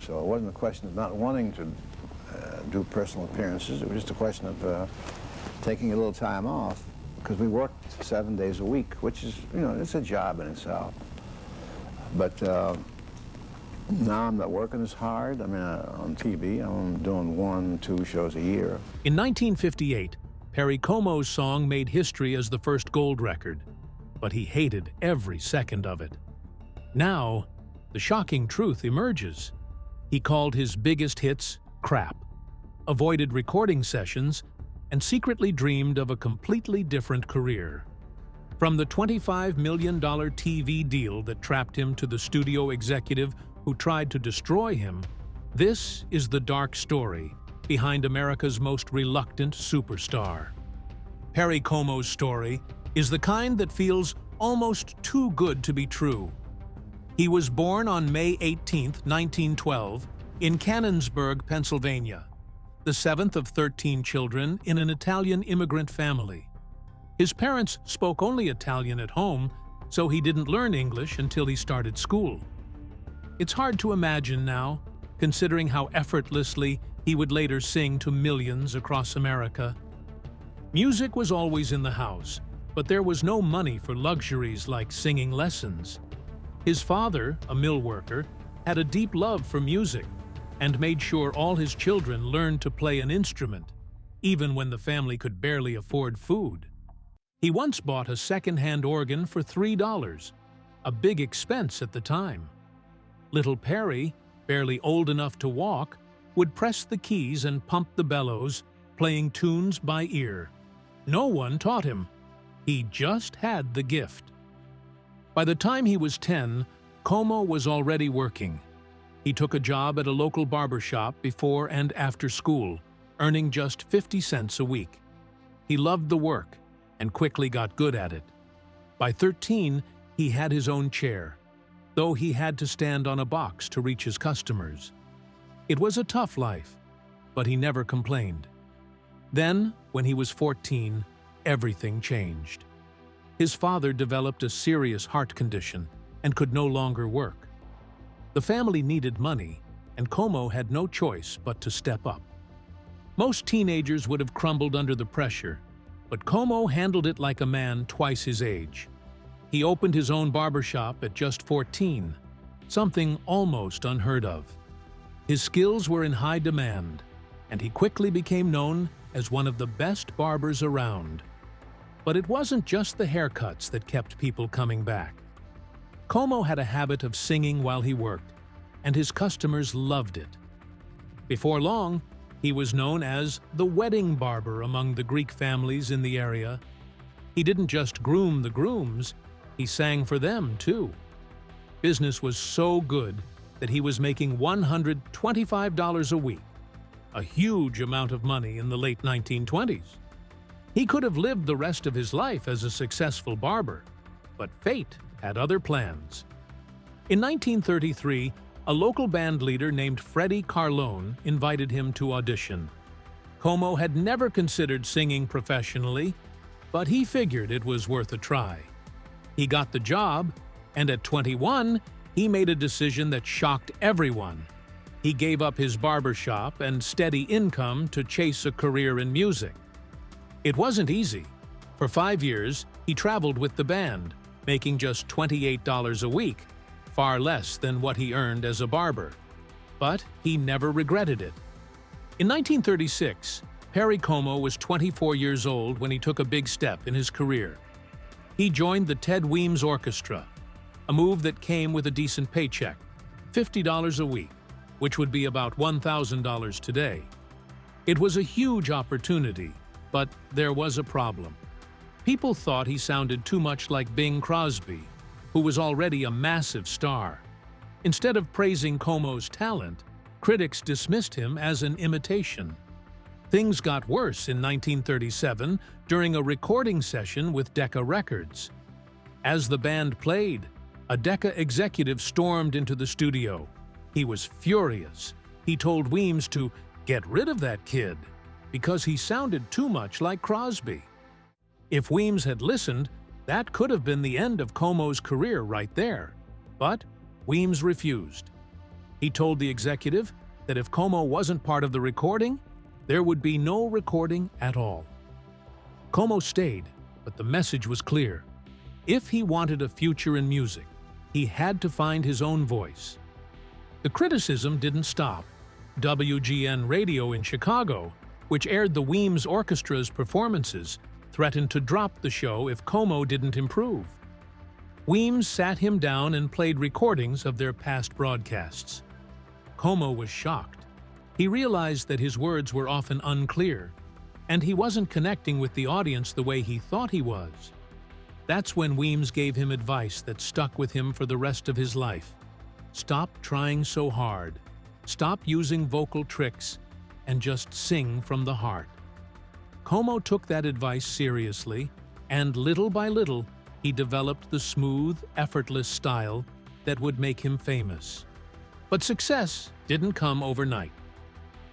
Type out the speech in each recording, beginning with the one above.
So it wasn't a question of not wanting to do personal appearances. It was just a question of taking a little time off, because we worked 7 days a week, which is, you know, it's a job in itself. But now I'm not working as hard. I mean, on TV, I'm doing 1, 2 shows a year. In 1958, Perry Como's song made history as the first gold record, but he hated every second of it. Now, the shocking truth emerges. He called his biggest hits crap, avoided recording sessions, and secretly dreamed of a completely different career. From the $25 million TV deal that trapped him to the studio executive who tried to destroy him, this is the dark story behind America's most reluctant superstar. Perry Como's story is the kind that feels almost too good to be true. He was born on May 18, 1912, in Canonsburg, Pennsylvania, the 7th of 13 children in an Italian immigrant family. His parents spoke only Italian at home, so he didn't learn English until he started school. It's hard to imagine now, considering how effortlessly he would later sing to millions across America. Music was always in the house, but there was no money for luxuries like singing lessons. His father, a mill worker, had a deep love for music and made sure all his children learned to play an instrument, even when the family could barely afford food. He once bought a second-hand organ for $3, a big expense at the time. Little Perry, barely old enough to walk, would press the keys and pump the bellows, playing tunes by ear. No one taught him. He just had the gift. By the time he was 10, Como was already working. He took a job at a local barber shop before and after school, earning just 50 cents a week. He loved the work and quickly got good at it. By 13, he had his own chair, though he had to stand on a box to reach his customers. It was a tough life, but he never complained. Then, when he was 14, everything changed. His father developed a serious heart condition and could no longer work. The family needed money, and Como had no choice but to step up. Most teenagers would have crumbled under the pressure, but Como handled it like a man twice his age. He opened his own barbershop at just 14, something almost unheard of. His skills were in high demand, and he quickly became known as one of the best barbers around. But it wasn't just the haircuts that kept people coming back. Como had a habit of singing while he worked, and his customers loved it. Before long, he was known as the wedding barber among the Greek families in the area. He didn't just groom the grooms, he sang for them too. Business was so good that he was making $125 a week, a huge amount of money in the late 1920s. He could have lived the rest of his life as a successful barber, but fate had other plans. In 1933, a local band leader named Freddie Carlone invited him to audition. Como had never considered singing professionally, but he figured it was worth a try. He got the job, and at 21, he made a decision that shocked everyone. He gave up his barbershop and steady income to chase a career in music. It wasn't easy. For 5 years, he traveled with the band, making just $28 a week, far less than what he earned as a barber. But he never regretted it. In 1936, Perry Como was 24 years old when he took a big step in his career. He joined the Ted Weems Orchestra, a move that came with a decent paycheck, $50 a week, which would be about $1,000 today. It was a huge opportunity, but there was a problem. People thought he sounded too much like Bing Crosby, who was already a massive star. Instead of praising Como's talent, critics dismissed him as an imitation. Things got worse in 1937 during a recording session with Decca Records. As the band played, a Decca executive stormed into the studio. He was furious. He told Weems to get rid of that kid because he sounded too much like Crosby. If Weems had listened, that could have been the end of Como's career right there. But Weems refused. He told the executive that if Como wasn't part of the recording, there would be no recording at all. Como stayed, but the message was clear. If he wanted a future in music, he had to find his own voice. The criticism didn't stop. WGN Radio in Chicago, which aired the Weems Orchestra's performances, threatened to drop the show if Como didn't improve. Weems sat him down and played recordings of their past broadcasts. Como was shocked. He realized that his words were often unclear, and he wasn't connecting with the audience the way he thought he was. That's when Weems gave him advice that stuck with him for the rest of his life. Stop trying so hard. Stop using vocal tricks and just sing from the heart. Como took that advice seriously, and little by little, he developed the smooth, effortless style that would make him famous. But success didn't come overnight.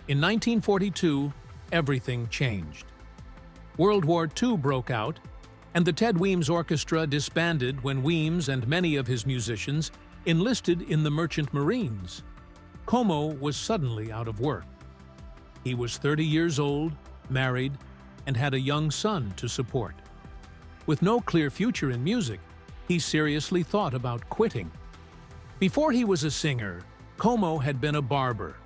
In 1942, everything changed. World War II broke out, and the Ted Weems Orchestra disbanded when Weems and many of his musicians enlisted in the Merchant Marines. Como was suddenly out of work. He was 30 years old, married, and had a young son to support. With no clear future in music, he seriously thought about quitting. Before he was a singer, Como had been a barber,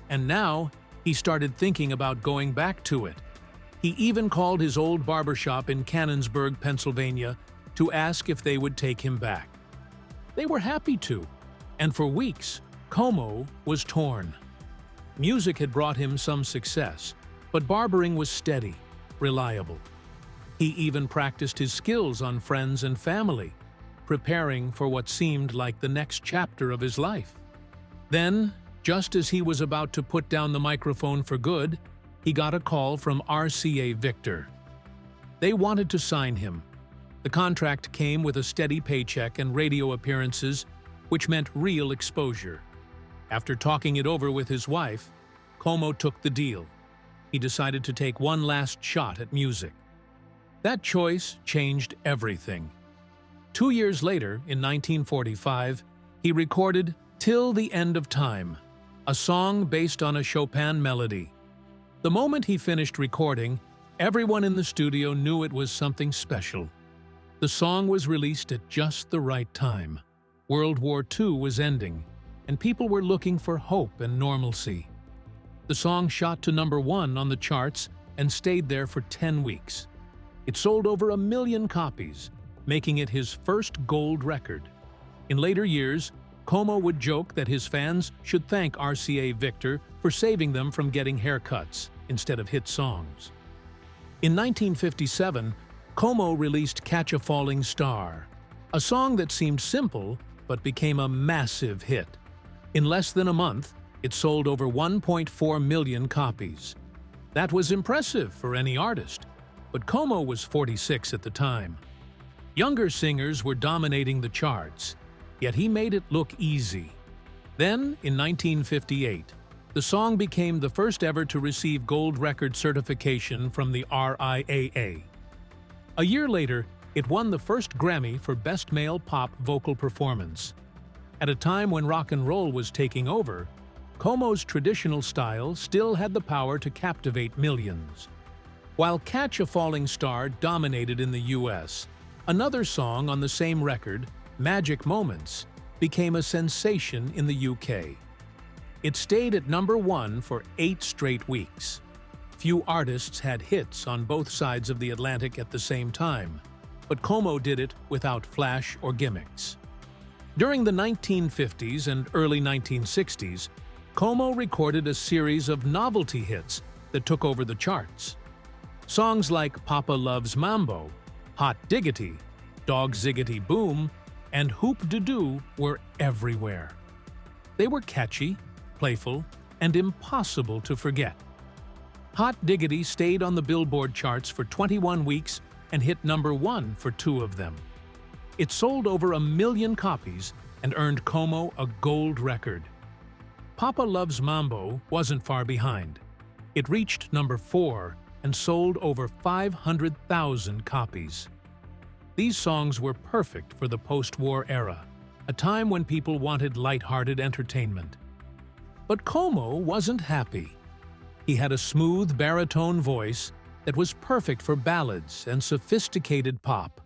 and now he started thinking about going back to it. He even called his old barbershop in Canonsburg, Pennsylvania, to ask if they would take him back. They were happy to, and for weeks, Como was torn. Music had brought him some success, but barbering was steady, reliable. He even practiced his skills on friends and family, preparing for what seemed like the next chapter of his life. Then, just as he was about to put down the microphone for good, he got a call from RCA Victor. They wanted to sign him. The contract came with a steady paycheck and radio appearances, which meant real exposure. After talking it over with his wife, Como took the deal. He decided to take one last shot at music. That choice changed everything. 2 years later, in 1945, he recorded "Till the End of Time," a song based on a Chopin melody. The moment he finished recording, everyone in the studio knew it was something special. The song was released at just the right time. World War II was ending, and people were looking for hope and normalcy. The song shot to #1 on the charts and stayed there for 10 weeks. It sold over 1 million copies, making it his first gold record. In later years, Como would joke that his fans should thank RCA Victor for saving them from getting haircuts instead of hit songs. In 1957, Como released "Catch a Falling Star," a song that seemed simple but became a massive hit. In less than a month, it sold over 1.4 million copies. That was impressive for any artist, but Como was 46 at the time. Younger singers were dominating the charts, yet he made it look easy. Then, in 1958, the song became the first ever to receive gold record certification from the RIAA. A year later, it won the first Grammy for Best Male Pop Vocal Performance. At a time when rock and roll was taking over, Como's traditional style still had the power to captivate millions. While "Catch a Falling Star" dominated in the US, another song on the same record, "Magic Moments," became a sensation in the UK. It stayed at #1 for 8 straight weeks. Few artists had hits on both sides of the Atlantic at the same time, but Como did it without flash or gimmicks. During the 1950s and early 1960s, Como recorded a series of novelty hits that took over the charts. Songs like "Papa Loves Mambo," "Hot Diggity," "Dog Ziggity Boom," and "Hoop-de-Doo" were everywhere. They were catchy, playful, and impossible to forget. "Hot Diggity" stayed on the Billboard charts for 21 weeks and hit #1 for 2 of them. It sold over 1 million copies and earned Como a gold record. "Papa Loves Mambo" wasn't far behind. It reached #4 and sold over 500,000 copies. These songs were perfect for the post-war era, a time when people wanted light-hearted entertainment. But Como wasn't happy. He had a smooth baritone voice that was perfect for ballads and sophisticated pop.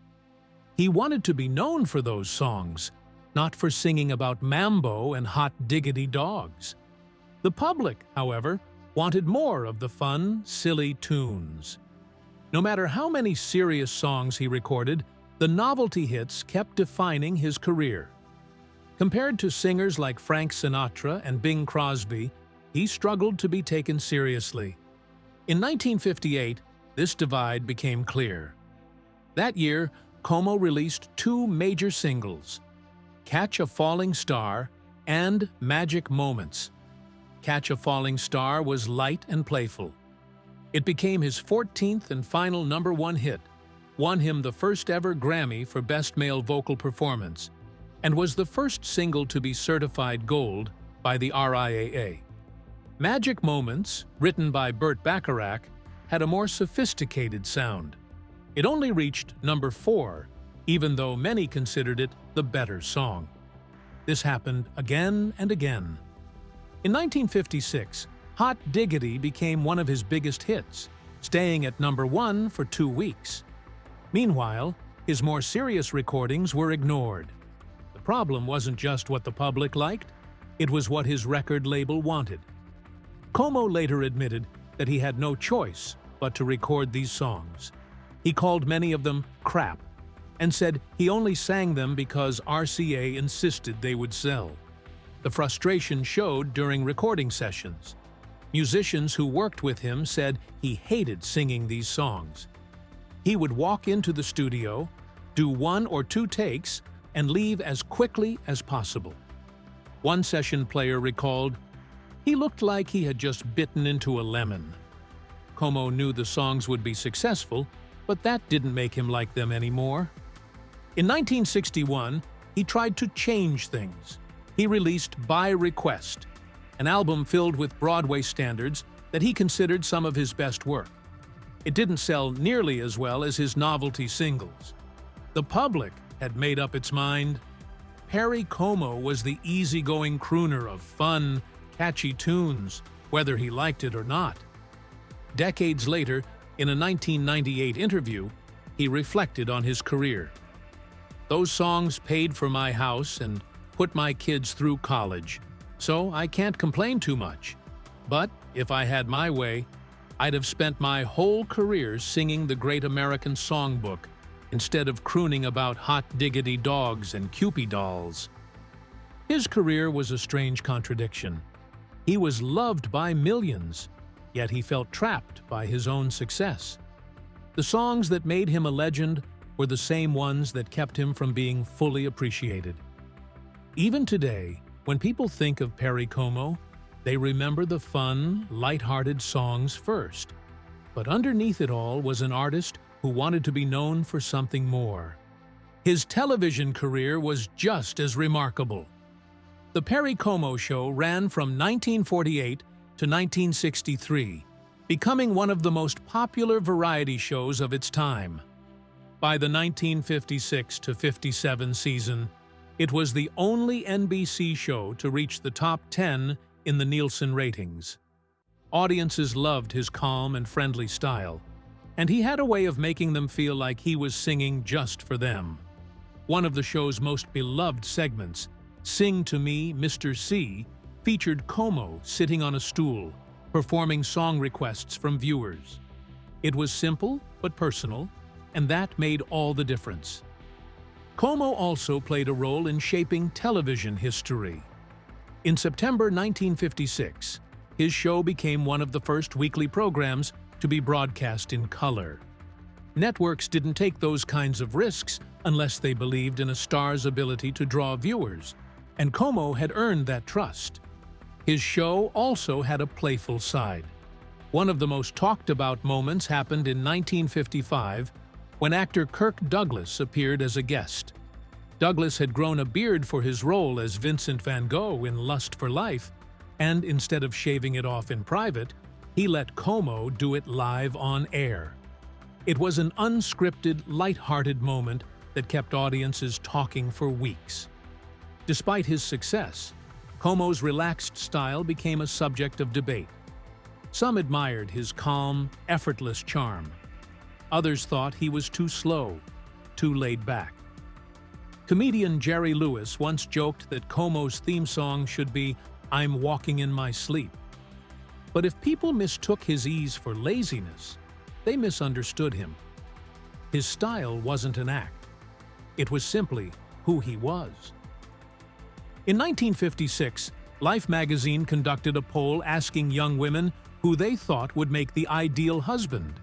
He wanted to be known for those songs, not for singing about mambo and hot diggity dogs. The public, however, wanted more of the fun, silly tunes. No matter how many serious songs he recorded, the novelty hits kept defining his career. Compared to singers like Frank Sinatra and Bing Crosby, he struggled to be taken seriously. In 1958, this divide became clear. That year, Como released two major singles, Catch a Falling Star and Magic Moments. Catch a Falling Star was light and playful. It became his 14th and final #1 hit, won him the first ever Grammy for Best Male Vocal Performance, and was the first single to be certified gold by the RIAA. Magic Moments, written by Burt Bacharach, had a more sophisticated sound. It only reached #4, even though many considered it the better song. This happened again and again. In 1956, Hot Diggity became one of his biggest hits, staying at #1 for 2 weeks. Meanwhile, his more serious recordings were ignored. The problem wasn't just what the public liked, it was what his record label wanted. Como later admitted that he had no choice but to record these songs. He called many of them crap, and said he only sang them because RCA insisted they would sell. The frustration showed during recording sessions. Musicians who worked with him said he hated singing these songs. He would walk into the studio, do 1 or 2 takes, and leave as quickly as possible. One session player recalled, "He looked like he had just bitten into a lemon." Como knew the songs would be successful, but that didn't make him like them anymore. In 1961, he tried to change things. He released By Request, an album filled with Broadway standards that he considered some of his best work. It didn't sell nearly as well as his novelty singles. The public had made up its mind. Perry Como was the easygoing crooner of fun, catchy tunes, whether he liked it or not. Decades later, in a 1998 interview, he reflected on his career. "Those songs paid for my house and put my kids through college, so I can't complain too much. But if I had my way, I'd have spent my whole career singing the Great American Songbook instead of crooning about hot diggity dogs and Cupid dolls." His career was a strange contradiction. He was loved by millions, yet he felt trapped by his own success. The songs that made him a legend were the same ones that kept him from being fully appreciated. Even today, when people think of Perry Como, they remember the fun, light-hearted songs first. But underneath it all was an artist who wanted to be known for something more. His television career was just as remarkable. The Perry Como Show ran from 1948 to 1963, becoming one of the most popular variety shows of its time. By the 1956 to 57 season, it was the only NBC show to reach the top 10 in the Nielsen ratings. Audiences loved his calm and friendly style, and he had a way of making them feel like he was singing just for them. One of the show's most beloved segments, Sing to Me, Mr. C, featured Como sitting on a stool, performing song requests from viewers. It was simple but personal, and that made all the difference. Como also played a role in shaping television history. In September 1956, his show became one of the first weekly programs to be broadcast in color. Networks didn't take those kinds of risks unless they believed in a star's ability to draw viewers, and Como had earned that trust. His show also had a playful side. One of the most talked about moments happened in 1955 when actor Kirk Douglas appeared as a guest. Douglas had grown a beard for his role as Vincent van Gogh in Lust for Life, and instead of shaving it off in private, he let Como do it live on air. It was an unscripted, light-hearted moment that kept audiences talking for weeks. Despite his success, Como's relaxed style became a subject of debate. Some admired his calm, effortless charm. Others thought he was too slow, too laid back. Comedian Jerry Lewis once joked that Como's theme song should be "I'm Walking in My Sleep." But if people mistook his ease for laziness, they misunderstood him. His style wasn't an act. It was simply who he was. In 1956, Life magazine conducted a poll asking young women who they thought would make the ideal husband.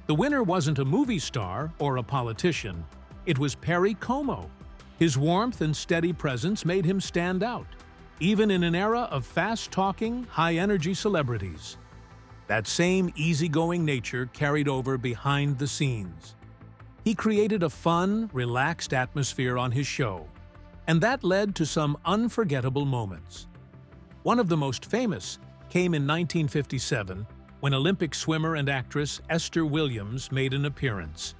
The winner wasn't a movie star or a politician. It was Perry Como. His warmth and steady presence made him stand out, even in an era of fast-talking, high-energy celebrities. That same easygoing nature carried over behind the scenes. He created a fun, relaxed atmosphere on his show, and that led to some unforgettable moments. One of the most famous came in 1957 when Olympic swimmer and actress Esther Williams made an appearance.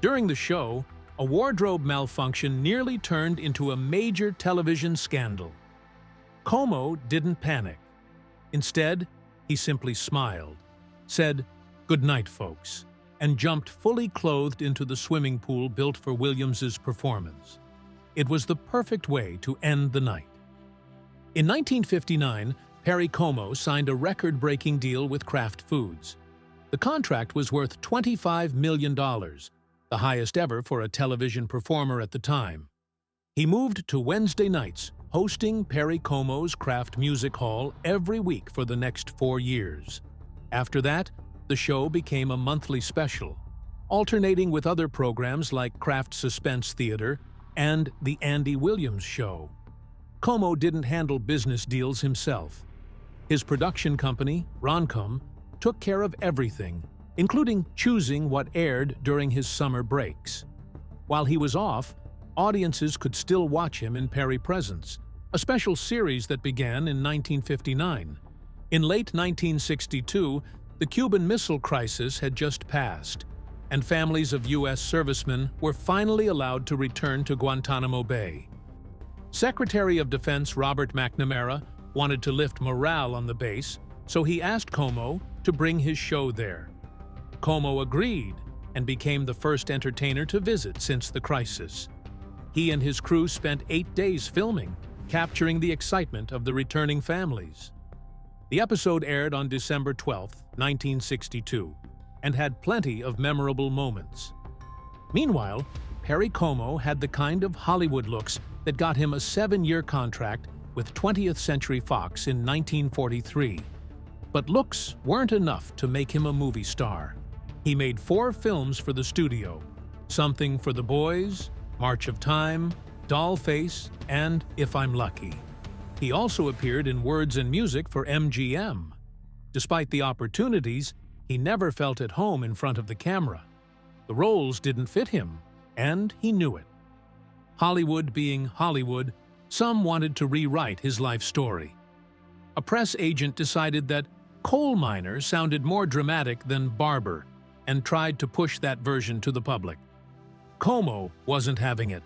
During the show, a wardrobe malfunction nearly turned into a major television scandal. Como didn't panic. Instead, he simply smiled, said, "Good night, folks," and jumped fully clothed into the swimming pool built for Williams's performance. It was the perfect way to end the night. In 1959, Perry Como signed a record-breaking deal with Kraft Foods. The contract was worth $25 million, the highest ever for a television performer at the time. He moved to Wednesday nights, hosting Perry Como's Kraft Music Hall every week for the next 4 years. After that, the show became a monthly special, alternating with other programs like Kraft Suspense Theater and The Andy Williams Show. Como didn't handle business deals himself. His production company, Roncom, took care of everything, including choosing what aired during his summer breaks. While he was off, audiences could still watch him in Perry Presents, a special series that began in 1959. In late 1962, the Cuban Missile Crisis had just passed, and families of U.S. servicemen were finally allowed to return to Guantanamo Bay. Secretary of Defense Robert McNamara wanted to lift morale on the base, so he asked Como to bring his show there. Como agreed and became the first entertainer to visit since the crisis. He and his crew spent 8 days filming, capturing the excitement of the returning families. The episode aired on December 12, 1962, and had plenty of memorable moments. Meanwhile, Perry Como had the kind of Hollywood looks that got him a 7-year contract with 20th Century Fox in 1943. But looks weren't enough to make him a movie star. He made 4 films for the studio: Something for the Boys, March of Time, Dollface, and If I'm Lucky. He also appeared in Words and Music for MGM. Despite the opportunities, he never felt at home in front of the camera. The roles didn't fit him, and he knew it. Hollywood being Hollywood, some wanted to rewrite his life story. A press agent decided that coal miner sounded more dramatic than Barber and tried to push that version to the public. Como wasn't having it.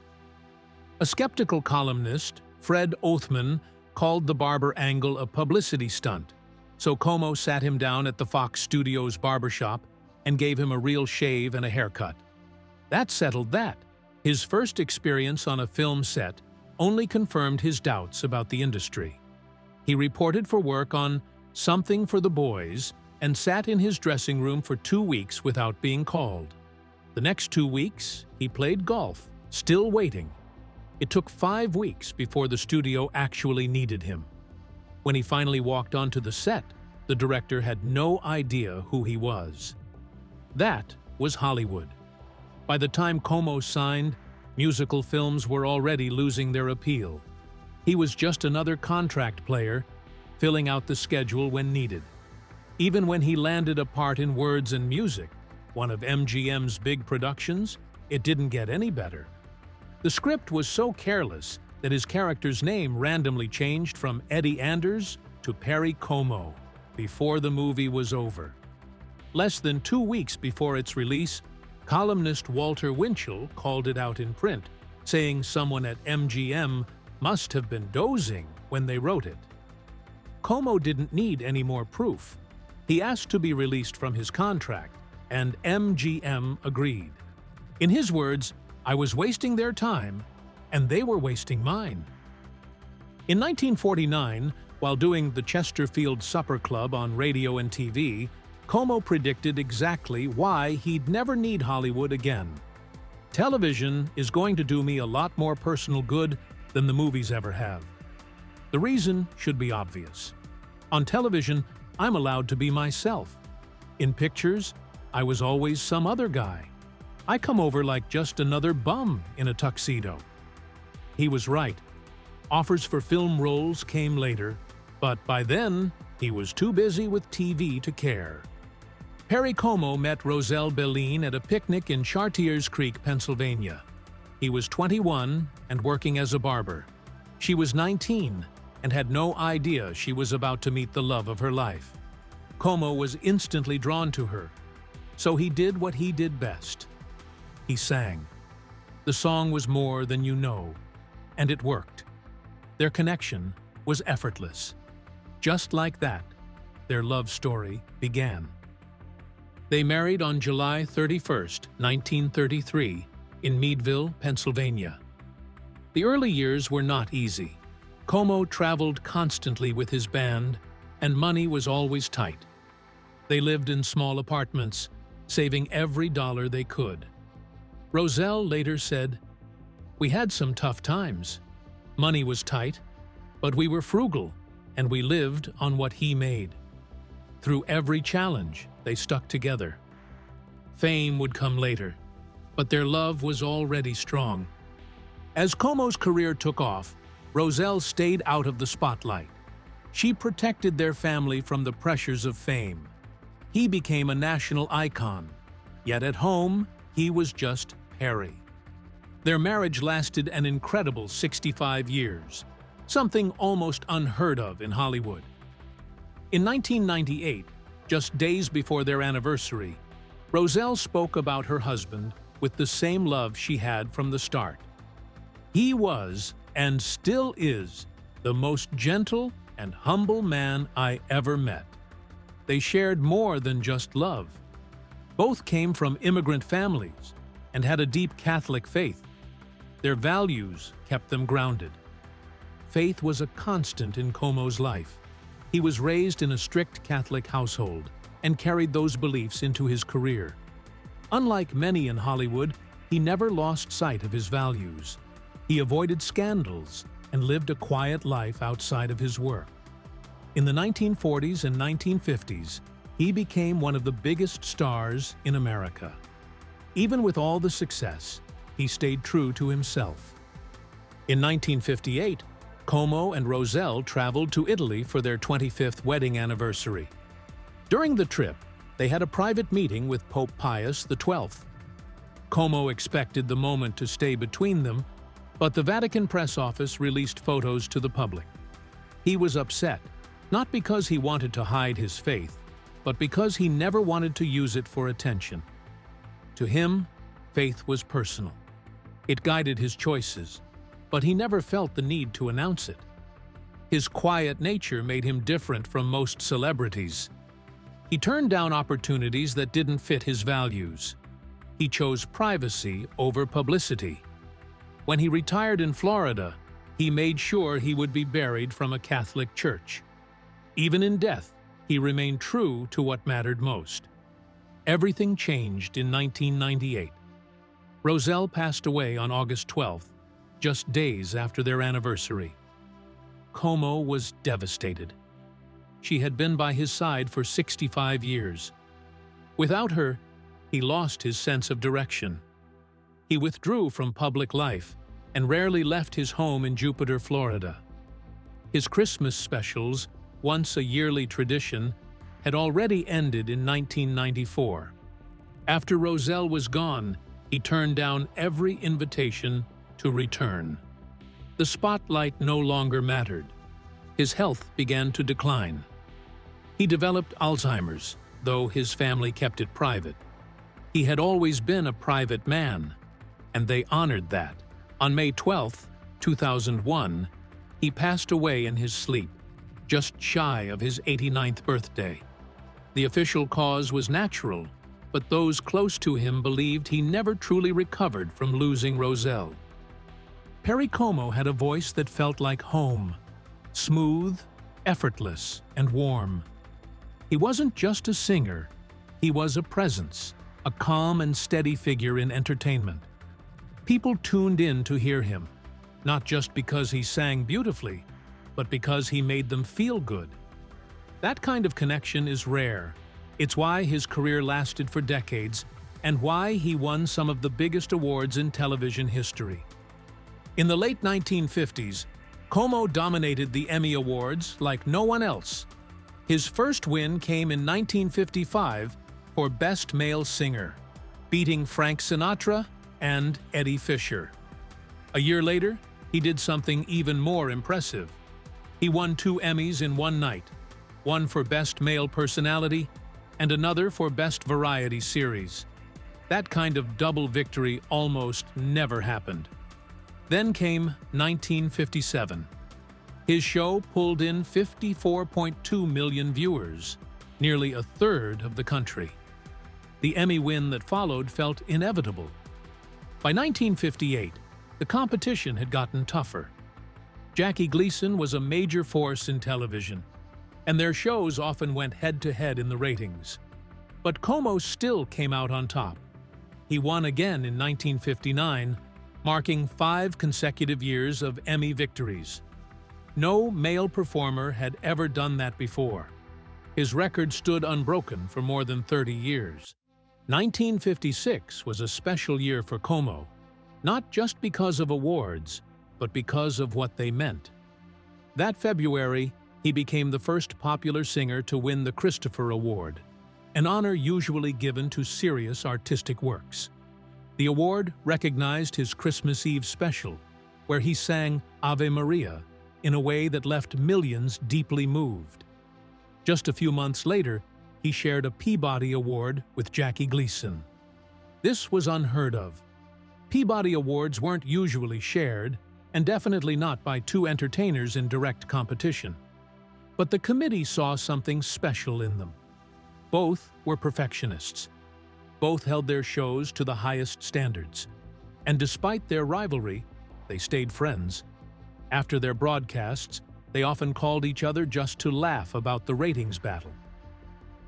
A skeptical columnist, Fred Othman, called the Barber angle a publicity stunt, so Como sat him down at the Fox Studios barbershop and gave him a real shave and a haircut. That settled that. His first experience on a film set only confirmed his doubts about the industry. He reported for work on Something for the Boys and sat in his dressing room for 2 weeks without being called. The next 2 weeks, he played golf, still waiting. It took 5 weeks before the studio actually needed him. When he finally walked onto the set, the director had no idea who he was. That was Hollywood. By the time Como signed, musical films were already losing their appeal. He was just another contract player, filling out the schedule when needed. Even when he landed a part in Words and Music, one of MGM's big productions, it didn't get any better. The script was so careless that his character's name randomly changed from Eddie Anders to Perry Como before the movie was over. Less than 2 weeks before its release, columnist Walter Winchell called it out in print, saying someone at MGM must have been dozing when they wrote it. Como didn't need any more proof. He asked to be released from his contract, and MGM agreed. In his words, "I was wasting their time, and they were wasting mine." In 1949, while doing the Chesterfield Supper Club on radio and TV, Como predicted exactly why he'd never need Hollywood again. "Television is going to do me a lot more personal good than the movies ever have. The reason should be obvious. On television, I'm allowed to be myself. In pictures, I was always some other guy. I come over like just another bum in a tuxedo." He was right. Offers for film roles came later, but by then, he was too busy with TV to care. Perry Como met Roselle Belline at a picnic in Chartiers Creek, Pennsylvania. He was 21 and working as a barber. She was 19 and had no idea she was about to meet the love of her life. Como was instantly drawn to her, so he did what he did best. He sang. The song was More Than You Know, and it worked. Their connection was effortless. Just like that, their love story began. They married on July 31, 1933, in Meadville, Pennsylvania. The early years were not easy. Como traveled constantly with his band, and money was always tight. They lived in small apartments, saving every dollar they could. Roselle later said, "We had some tough times. Money was tight, but we were frugal, and we lived on what he made. Through every challenge, they stuck together. Fame would come later, but their love was already strong." As Como's career took off, Roselle stayed out of the spotlight. She protected their family from the pressures of fame. He became a national icon, yet at home, he was just Perry. Their marriage lasted an incredible 65 years, something almost unheard of in Hollywood. In 1998, just days before their anniversary, Roselle spoke about her husband with the same love she had from the start. "He was, and still is, the most gentle and humble man I ever met." They shared more than just love. Both came from immigrant families and had a deep Catholic faith. Their values kept them grounded. Faith was a constant in Como's life. He was raised in a strict Catholic household and carried those beliefs into his career. Unlike many in Hollywood, he never lost sight of his values. He avoided scandals and lived a quiet life outside of his work. In the 1940s and 1950s, he became one of the biggest stars in America. Even with all the success, he stayed true to himself. In 1958, Como and Roselle traveled to Italy for their 25th wedding anniversary. During the trip, they had a private meeting with Pope Pius XII. Como expected the moment to stay between them, but the Vatican press office released photos to the public. He was upset, not because he wanted to hide his faith, but because he never wanted to use it for attention. To him, faith was personal. It guided his choices, but he never felt the need to announce it. His quiet nature made him different from most celebrities. He turned down opportunities that didn't fit his values. He chose privacy over publicity. When he retired in Florida, he made sure he would be buried from a Catholic church. Even in death, he remained true to what mattered most. Everything changed in 1998. Roselle passed away on August 12th, just days after their anniversary. Como was devastated. She had been by his side for 65 years. Without her, he lost his sense of direction. He withdrew from public life and rarely left his home in Jupiter, Florida. His Christmas specials, once a yearly tradition, had already ended in 1994. After Roselle was gone, he turned down every invitation to return. The spotlight no longer mattered. His health began to decline. He developed Alzheimer's, though his family kept it private. He had always been a private man, and they honored that. On May 12, 2001, He passed away in his sleep, just shy of his 89th birthday. The official cause was natural, but those close to him believed he never truly recovered from losing Roselle. Perry Como had a voice that felt like home, smooth, effortless, and warm. He wasn't just a singer, he was a presence, a calm and steady figure in entertainment. People tuned in to hear him, not just because he sang beautifully, but because he made them feel good. That kind of connection is rare. It's why his career lasted for decades and why he won some of the biggest awards in television history. In the late 1950s, Como dominated the Emmy Awards like no one else. His first win came in 1955 for Best Male Singer, beating Frank Sinatra and Eddie Fisher. A year later, he did something even more impressive. He won 2 Emmys in one night, one for Best Male Personality and another for Best Variety Series. That kind of double victory almost never happened. Then came 1957. His show pulled in 54.2 million viewers, nearly a third of the country. The Emmy win that followed felt inevitable. By 1958, the competition had gotten tougher. Jackie Gleason was a major force in television, and their shows often went head-to-head in the ratings. But Como still came out on top. He won again in 1959, marking 5 consecutive years of Emmy victories. No male performer had ever done that before. His record stood unbroken for more than 30 years. 1956 was a special year for Como, not just because of awards, but because of what they meant. That February, he became the first popular singer to win the Christopher Award, an honor usually given to serious artistic works. The award recognized his Christmas Eve special, where he sang Ave Maria in a way that left millions deeply moved. Just a few months later, he shared a Peabody Award with Jackie Gleason. This was unheard of. Peabody Awards weren't usually shared, and definitely not by 2 entertainers in direct competition. But the committee saw something special in them. Both were perfectionists. Both held their shows to the highest standards. And despite their rivalry, they stayed friends. After their broadcasts, they often called each other just to laugh about the ratings battle.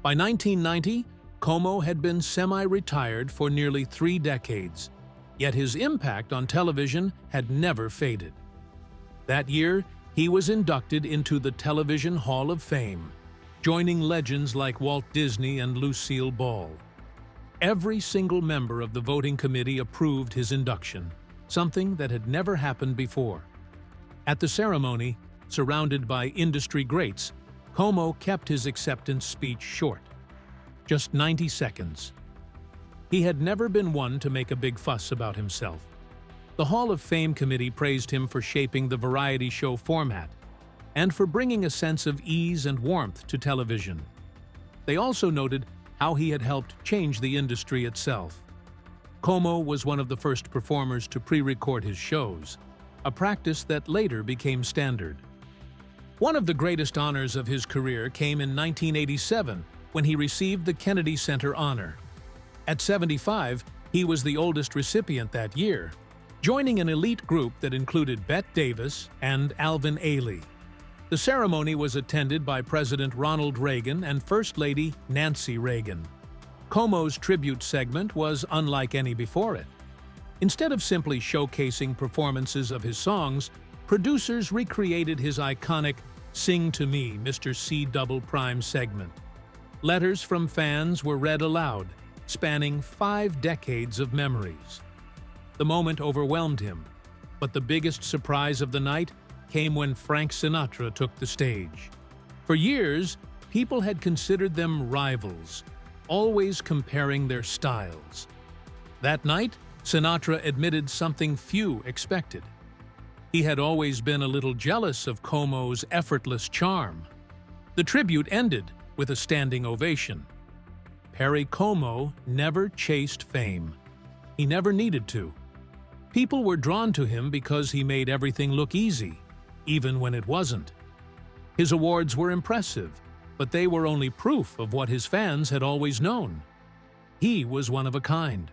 By 1990, Como had been semi-retired for nearly 3 decades, yet his impact on television had never faded. That year, he was inducted into the Television Hall of Fame, joining legends like Walt Disney and Lucille Ball. Every single member of the voting committee approved his induction, something that had never happened before. At the ceremony, surrounded by industry greats, Como kept his acceptance speech short, just 90 seconds. He had never been one to make a big fuss about himself. The Hall of Fame committee praised him for shaping the variety show format and for bringing a sense of ease and warmth to television. They also noted how he had helped change the industry itself. Como was one of the first performers to pre-record his shows, a practice that later became standard. One of the greatest honors of his career came in 1987 when he received the Kennedy Center honor. At 75, he was the oldest recipient that year, joining an elite group that included Bette Davis and Alvin Ailey. The ceremony was attended by President Ronald Reagan and First Lady Nancy Reagan. Como's tribute segment was unlike any before it. Instead of simply showcasing performances of his songs, producers recreated his iconic "Sing to Me, Mr. C Double Prime" segment. Letters from fans were read aloud, spanning 5 decades of memories. The moment overwhelmed him, but the biggest surprise of the night came when Frank Sinatra took the stage. For years, people had considered them rivals, always comparing their styles. That night, Sinatra admitted something few expected. He had always been a little jealous of Como's effortless charm. The tribute ended with a standing ovation. Perry Como never chased fame. He never needed to. People were drawn to him because he made everything look easy. even when it wasn't. His awards were impressive, but they were only proof of what his fans had always known. He was one of a kind.